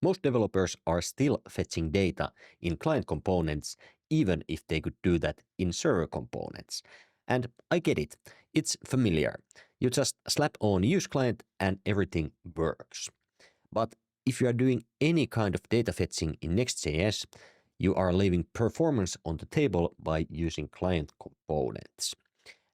Most developers are still fetching data in client components, even if they could do that in server components. And I get it. It's familiar. You just slap on use client and everything works. But if you are doing any kind of data fetching in Next.js, you are leaving performance on the table by using client components.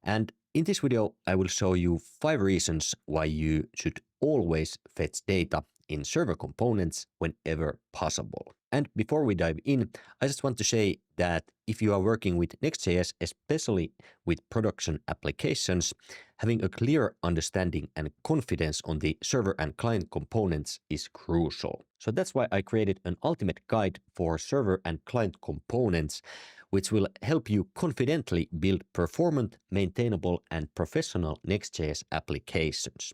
And in this video, I will show you 5 reasons why you should always fetch data in server components whenever possible. And before we dive in, I just want to say that if you are working with Next.js, especially with production applications, having a clear understanding and confidence on the server and client components is crucial. So that's why I created an ultimate guide for server and client components, which will help you confidently build performant, maintainable, and professional Next.js applications.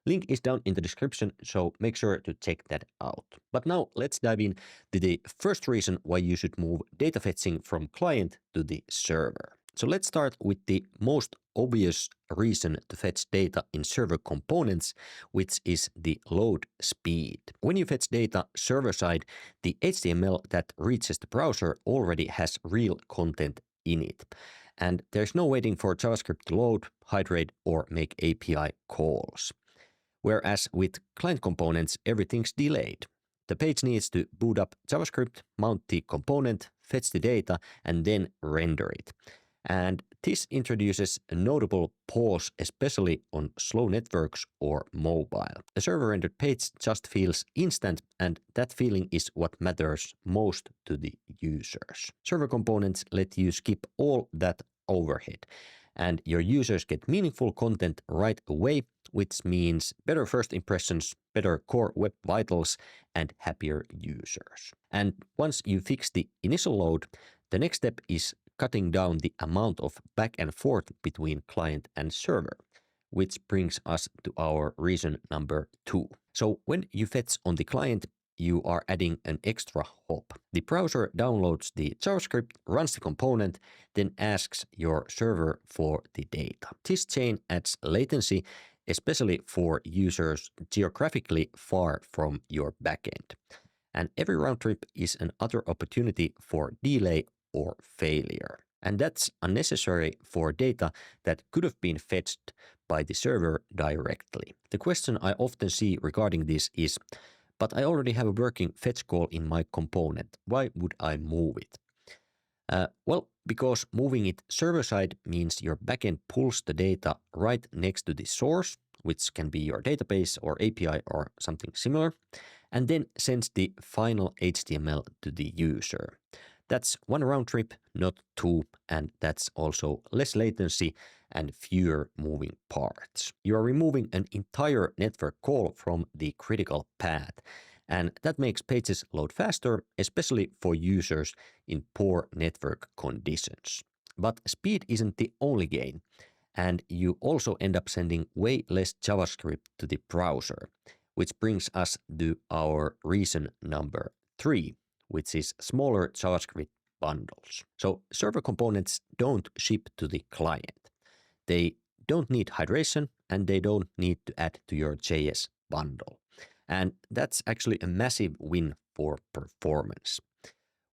Link is down in the description, so make sure to check that out. But now let's dive in to the first reason why you should move data fetching from client to the server. So let's start with the most obvious reason to fetch data in server components, which is the load speed. When you fetch data server side, the HTML that reaches the browser already has real content in it. And there's no waiting for JavaScript to load, hydrate, or make API calls. Whereas with client components, everything's delayed. The page needs to boot up JavaScript, mount the component, fetch the data, and then render it. And this introduces a notable pause, especially on slow networks or mobile. A server-rendered page just feels instant, and that feeling is what matters most to the users. Server components let you skip all that overhead, and your users get meaningful content right away, which means better first impressions, better core web vitals, and happier users. And once you fix the initial load, the next step is cutting down the amount of back and forth between client and server, which brings us to our reason number 2. So when you fetch on the client, you are adding an extra hop. The browser downloads the JavaScript, runs the component, then asks your server for the data. This chain adds latency, especially for users geographically far from your backend. And every round trip is another opportunity for delay or failure. And that's unnecessary for data that could have been fetched by the server directly. The question I often see regarding this is, but I already have a working fetch call in my component. Why would I move it? Well, because moving it server-side means your backend pulls the data right next to the source, which can be your database or API or something similar, and then sends the final HTML to the user. That's one round trip, not 2, and that's also less latency and fewer moving parts. You are removing an entire network call from the critical path, and that makes pages load faster, especially for users in poor network conditions. But speed isn't the only gain, and you also end up sending way less JavaScript to the browser, which brings us to our reason number 3. Which is smaller JavaScript bundles. So server components don't ship to the client. They don't need hydration, and they don't need to add to your JS bundle. And that's actually a massive win for performance.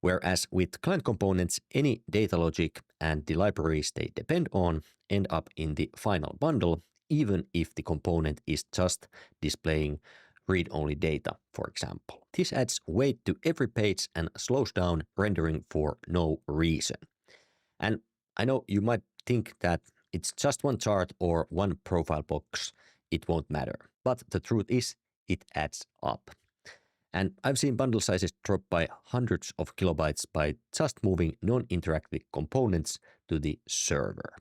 Whereas with client components, any data logic and the libraries they depend on end up in the final bundle, even if the component is just displaying read-only data, for example. This adds weight to every page and slows down rendering for no reason. And I know you might think that it's just one chart or one profile box, it won't matter. But the truth is, it adds up. And I've seen bundle sizes drop by hundreds of kilobytes by just moving non-interactive components to the server.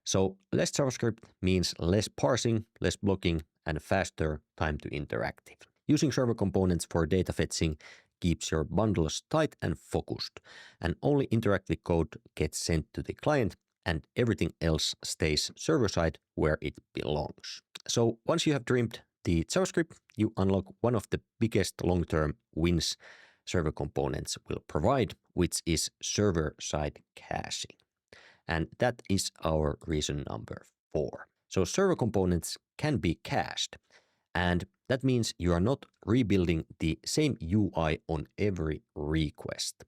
So less JavaScript means less parsing, less blocking, and faster time to interactive. Using server components for data fetching keeps your bundles tight and focused, and only interactive code gets sent to the client, and everything else stays server-side where it belongs. So once you have trimmed the JavaScript, you unlock one of the biggest long-term wins server components will provide, which is server-side caching. And that is our reason number 4. So server components can be cached, and That means you are not rebuilding the same UI on every request.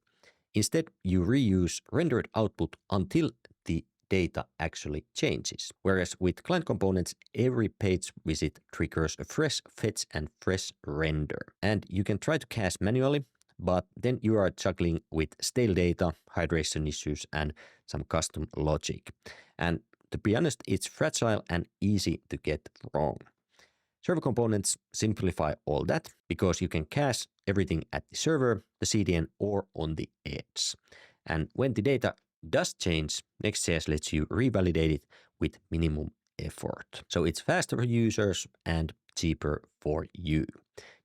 Instead, you reuse rendered output until the data actually changes. Whereas with client components, every page visit triggers a fresh fetch and fresh render. And you can try to cache manually, but then you are juggling with stale data, hydration issues, and some custom logic. And to be honest, it's fragile and easy to get wrong. Server components simplify all that because you can cache everything at the server, the CDN, or on the edge. And when the data does change, Next.js lets you revalidate it with minimum effort. So it's faster for users and cheaper for you.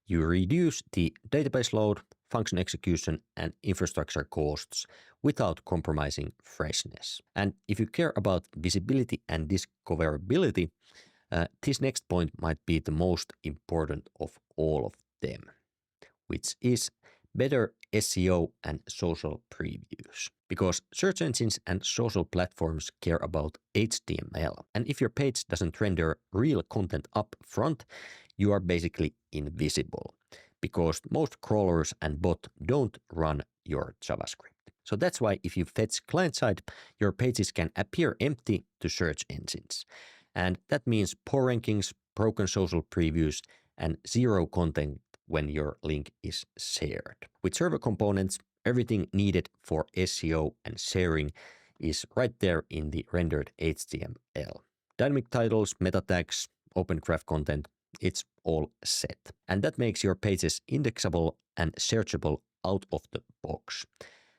You reduce the database load, function execution, and infrastructure costs without compromising freshness. And if you care about visibility and discoverability, this next point might be the most important of all of them, which is better SEO and social previews. Because search engines and social platforms care about HTML. And if your page doesn't render real content up front, you are basically invisible. Because most crawlers and bots don't run your JavaScript. So that's why if you fetch client-side, your pages can appear empty to search engines. And that means poor rankings, broken social previews, and zero content when your link is shared. With server components, everything needed for SEO and sharing is right there in the rendered HTML. Dynamic titles, meta tags, open graph content, it's all set. And that makes your pages indexable and searchable out of the box.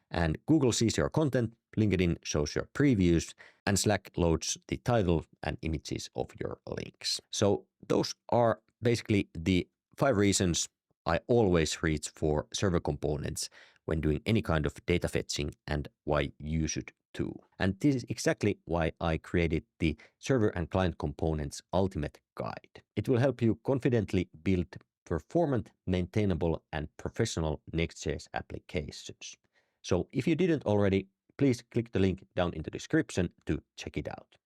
And Google sees your content, LinkedIn shows your previews, and Slack loads the title and images of your links. So those are basically the 5 reasons I always reach for server components when doing any kind of data fetching and why you should too. And this is exactly why I created the Server and Client Components Ultimate Guide. It will help you confidently build performant, maintainable, and professional Next.js applications. So if you didn't already, please click the link down in the description to check it out.